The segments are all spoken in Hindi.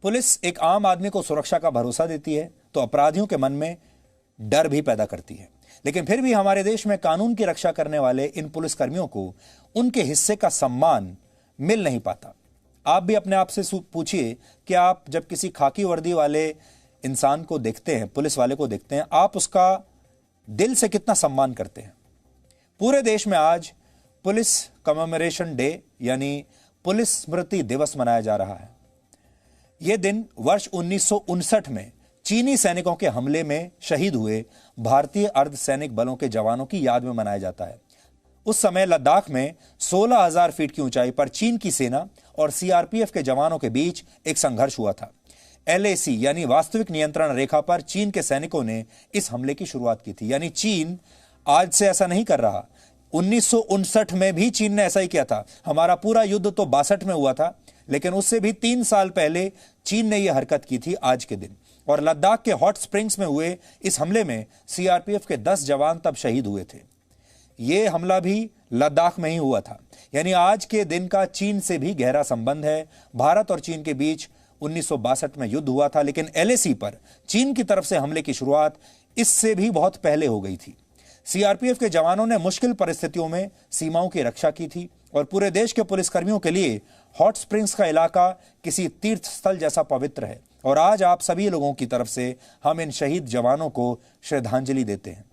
पुलिस एक आम आदमी को सुरक्षा का भरोसा देती है तो अपराधियों के मन में डर भी पैदा करती है। लेकिन फिर भी हमारे देश में कानून की रक्षा करने वाले इन पुलिसकर्मियों को उनके हिस्से का सम्मान मिल नहीं पाता। आप भी अपने आप से पूछिए कि आप जब किसी खाकी वर्दी वाले इंसान को देखते हैं, पुलिस वाले को देखते हैं, आप उसका दिल से कितना सम्मान करते हैं। पूरे देश में आज पुलिस कमेमोरेशन डे यानी पुलिस स्मृति दिवस मनाया जा रहा है। यह दिन वर्ष 1959 में चीनी सैनिकों के हमले में शहीद हुए भारतीय अर्धसैनिक बलों के जवानों की याद में मनाया जाता है। उस समय लद्दाख में 16,000 फीट की ऊंचाई पर चीन की सेना और सीआरपीएफ के जवानों के बीच एक संघर्ष हुआ था। एलएसी यानी वास्तविक नियंत्रण रेखा पर चीन के सैनिकों ने इस हमले की शुरुआत की थी। यानी चीन आज से ऐसा नहीं कर रहा, 1959 में भी चीन ने ऐसा ही किया था। हमारा पूरा युद्ध तो 62 में हुआ था, लेकिन उससे भी 3 साल पहले चीन ने यह हरकत की थी आज के दिन। और लद्दाख के हॉट स्प्रिंग्स में हुए इस हमले में सीआरपीएफ के 10 जवान तब शहीद हुए थे। यह हमला भी लद्दाख में ही हुआ था। यानी आज के दिन का चीन से भी गहरा संबंध है। भारत और चीन के बीच 1962 में युद्ध हुआ था, लेकिन एलएसी पर चीन की तरफ से हमले की शुरुआत इससे भी बहुत पहले हो गई थी। सीआरपीएफ के जवानों ने मुश्किल परिस्थितियों में सीमाओं की रक्षा की थी और पूरे देश के पुलिसकर्मियों के लिए हॉट स्प्रिंग्स का इलाका किसी तीर्थ स्थल जैसा पवित्र है। और आज आप सभी लोगों की तरफ से हम इन शहीद जवानों को श्रद्धांजलि देते हैं।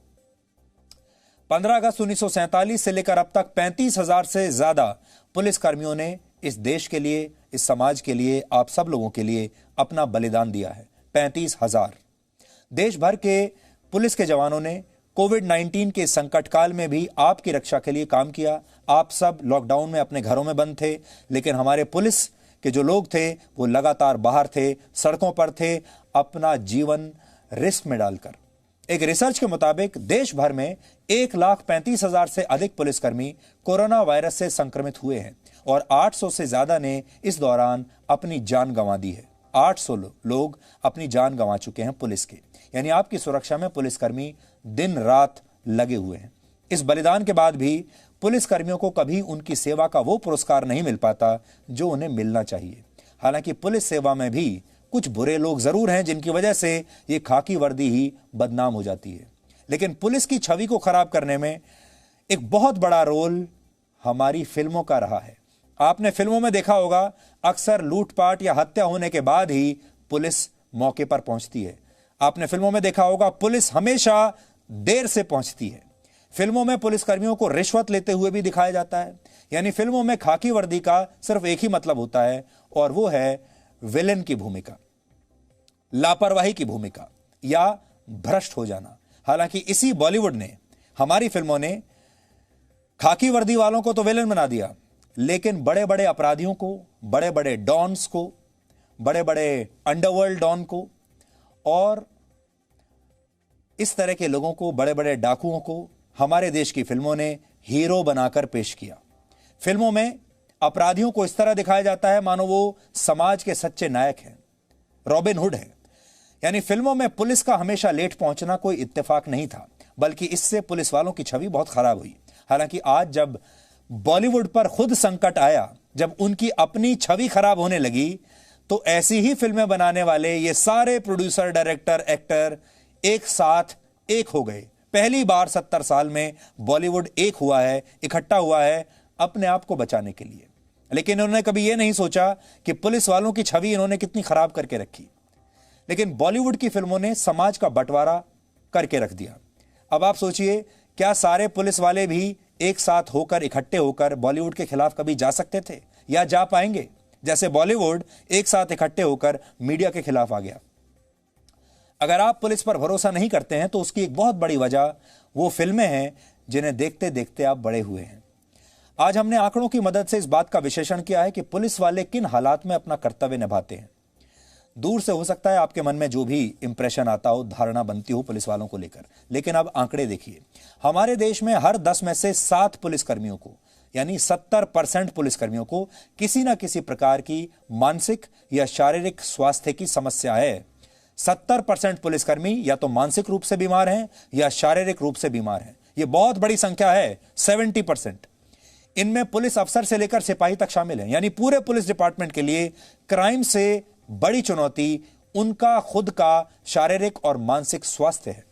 15 अगस्त 1947 से लेकर अब तक 35,000 से ज्यादा पुलिसकर्मियों ने इस देश के लिए, इस समाज के लिए, आप सब लोगों के लिए अपना बलिदान दिया है। 35,000। देश भर के पुलिस के जवानों ने कोविड-19 के संकट काल में भी आपकी रक्षा के लिए काम किया। आप सब लॉकडाउन में अपने घरों में बंद थे, लेकिन हमारे पुलिस के जो लोग थे वो लगातार बाहर थे, सड़कों पर थे, अपना जीवन रिस्क में डालकर। एक रिसर्च के मुताबिक देश भर में 1,35,000 से अधिक पुलिसकर्मी कोरोना वायरस से संक्रमित हुए हैं और 800 से ज्यादा ने इस दौरान अपनी जान गंवा दी है। 800 लोग अपनी जान गंवा चुके हैं पुलिस के। यानी आपकी सुरक्षा में पुलिसकर्मी दिन रात लगे हुए हैं। इस बलिदान के बाद भी पुलिसकर्मियों को कभी उनकी सेवा का वो पुरस्कार नहीं मिल पाता जो उन्हें मिलना चाहिए। हालांकि पुलिस सेवा में भी कुछ बुरे लोग जरूर हैं जिनकी वजह से ये खाकी वर्दी ही बदनाम हो जाती है। लेकिन पुलिस की छवि को खराब करने में एक बहुत बड़ा रोल हमारी फिल्मों का रहा है। आपने फिल्मों में देखा होगा, अक्सर लूटपाट या हत्या होने के बाद ही पुलिस मौके पर पहुंचती है। आपने फिल्मों में देखा होगा, पुलिस हमेशा देर से पहुंचती है। फिल्मों में पुलिसकर्मियों को रिश्वत लेते हुए भी दिखाया जाता है। यानी फिल्मों में खाकी वर्दी का सिर्फ एक ही मतलब होता है और वो है विलेन की भूमिका, लापरवाही की भूमिका या भ्रष्ट हो जाना। हालांकि इसी बॉलीवुड ने, हमारी फिल्मों ने खाकी वर्दी वालों को तो विलेन बना दिया, लेकिन बड़े बड़े अपराधियों को, बड़े बड़े डॉन्स को, बड़े बड़े अंडरवर्ल्ड डॉन को और इस तरह के लोगों को, बड़े बड़े डाकुओं को हमारे देश की फिल्मों ने हीरो बनाकर पेश किया। फिल्मों में अपराधियों को इस तरह दिखाया जाता है मानो वो समाज के सच्चे नायक हैं, रॉबिन हुड हैं। यानी फिल्मों में पुलिस का हमेशा लेट पहुंचना कोई इत्तेफाक नहीं था, बल्कि इससे पुलिस वालों की छवि बहुत खराब हुई। हालांकि आज जब बॉलीवुड पर खुद संकट आया, जब उनकी अपनी छवि खराब होने लगी, तो ऐसी ही फिल्में बनाने वाले ये सारे प्रोड्यूसर, डायरेक्टर, एक्टर एक साथ एक हो गए। पहली बार 70 साल में बॉलीवुड एक हुआ है, इकट्ठा हुआ है अपने आप को बचाने के लिए। लेकिन इन्होंने कभी यह नहीं सोचा कि पुलिस वालों की छवि इन्होंने कितनी खराब करके रखी। लेकिन बॉलीवुड की फिल्मों ने समाज का बंटवारा करके रख दिया। अब आप सोचिए, क्या सारे पुलिस वाले भी एक साथ होकर, इकट्ठे होकर बॉलीवुड के खिलाफ कभी जा सकते थे या जा पाएंगे, जैसे बॉलीवुड एक साथ इकट्ठे होकर मीडिया के खिलाफ आ गया? अगर आप पुलिस पर भरोसा नहीं करते हैं तो उसकी एक बहुत बड़ी वजह वो फिल्में हैं जिन्हें देखते देखते आप बड़े हुए हैं। आज हमने आंकड़ों की मदद से इस बात का विश्लेषण किया है कि पुलिस वाले किन हालात में अपना कर्तव्य निभाते हैं। दूर से हो सकता है आपके मन में जो भी इंप्रेशन आता हो, धारणा बनती हो पुलिस वालों को लेकर, लेकिन अब आंकड़े देखिए। हमारे देश में हर 10 में से 7 पुलिसकर्मियों को, यानी 70% पुलिसकर्मियों को किसी ना किसी प्रकार की मानसिक या शारीरिक स्वास्थ्य की समस्या है। 70% पुलिसकर्मी या तो मानसिक रूप से बीमार हैं या शारीरिक रूप से बीमार हैं। यह बहुत बड़ी संख्या है, 70%। इनमें पुलिस अफसर से लेकर सिपाही तक शामिल हैं। यानी पूरे पुलिस डिपार्टमेंट के लिए क्राइम से बड़ी चुनौती उनका खुद का शारीरिक और मानसिक स्वास्थ्य है।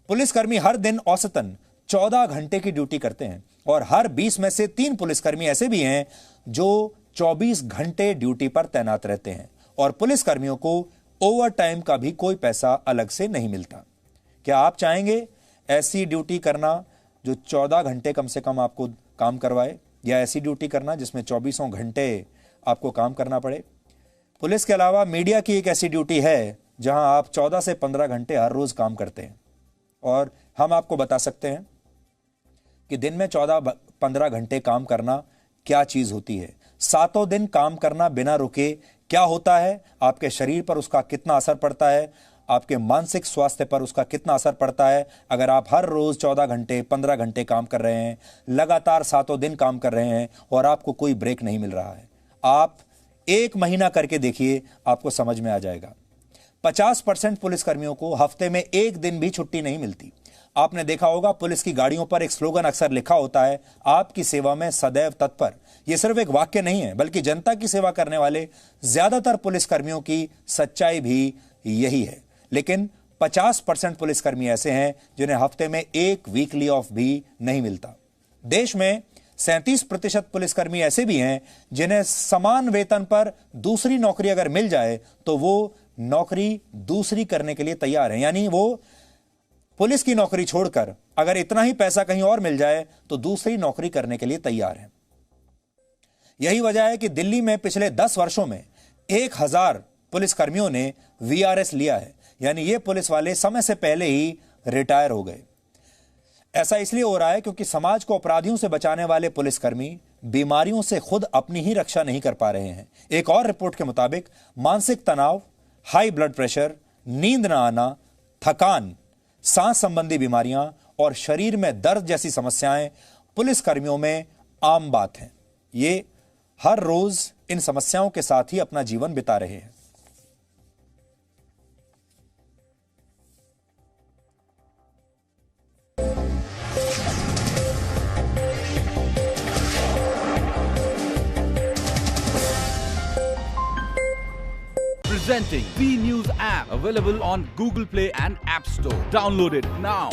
पुलिसकर्मी हर दिन औसतन 14 घंटे की ड्यूटी करते हैं और हर 20 में से 3 पुलिसकर्मी ऐसे भी हैं जो 24 घंटे ड्यूटी पर तैनात रहते हैं और पुलिसकर्मियों को ओवर टाइम का भी कोई पैसा अलग से नहीं मिलता। क्या आप चाहेंगे ऐसी ड्यूटी करना जो 14 घंटे कम से कम आपको काम करवाए, या ऐसी ड्यूटी करना जिसमें 24 घंटे आपको काम करना पड़े? पुलिस के अलावा मीडिया की एक ऐसी ड्यूटी है जहां आप 14 से 15 घंटे हर रोज काम करते हैं और हम आपको बता सकते हैं कि दिन में 14-15 घंटे काम करना क्या चीज होती है। 7 दिन काम करना बिना रुके क्या होता है, आपके शरीर पर उसका कितना असर पड़ता है, आपके मानसिक स्वास्थ्य पर उसका कितना असर पड़ता है। अगर आप हर रोज 14 घंटे 15 घंटे काम कर रहे हैं, लगातार 7 दिन काम कर रहे हैं और आपको कोई ब्रेक नहीं मिल रहा है, आप 1 महीना करके देखिए, आपको समझ में आ जाएगा। 50% पुलिसकर्मियों को हफ्ते में 1 दिन भी छुट्टी नहीं मिलती। आपने देखा होगा पुलिस की गाड़ियों पर एक स्लोगन अक्सर लिखा होता है, आपकी सेवा में सदैव तत्पर। यह सिर्फ एक वाक्य नहीं है, बल्कि जनता की सेवा करने वाले ज्यादातर पुलिसकर्मियों की सच्चाई भी यही है। लेकिन 50% पुलिसकर्मी ऐसे हैं जिन्हें हफ्ते में 1 वीकली ऑफ भी नहीं मिलता। देश में 37% पुलिसकर्मी ऐसे भी हैं जिन्हें समान वेतन पर दूसरी नौकरी अगर मिल जाए तो वो नौकरी दूसरी करने के लिए तैयार हैं। यानी वो पुलिस की नौकरी छोड़कर अगर इतना ही पैसा कहीं और मिल जाए तो दूसरी नौकरी करने के लिए तैयार हैं। यही वजह है कि दिल्ली में पिछले 10 वर्षों में 1000 पुलिसकर्मियों ने वीआरएस लिया है, यानी ये पुलिस वाले समय से पहले ही रिटायर हो गए। ऐसा इसलिए हो रहा है क्योंकि समाज को अपराधियों से बचाने वाले पुलिसकर्मी बीमारियों से खुद अपनी ही रक्षा नहीं कर पा रहे हैं। एक और रिपोर्ट के मुताबिक मानसिक तनाव, हाई ब्लड प्रेशर, नींद न आना, थकान, सांस संबंधी बीमारियां और शरीर में दर्द जैसी समस्याएं पुलिसकर्मियों में आम बात हैं। ये हर रोज इन समस्याओं के साथ ही अपना जीवन बिता रहे हैं। Presenting B News app, available on Google Play and App Store. Download it now.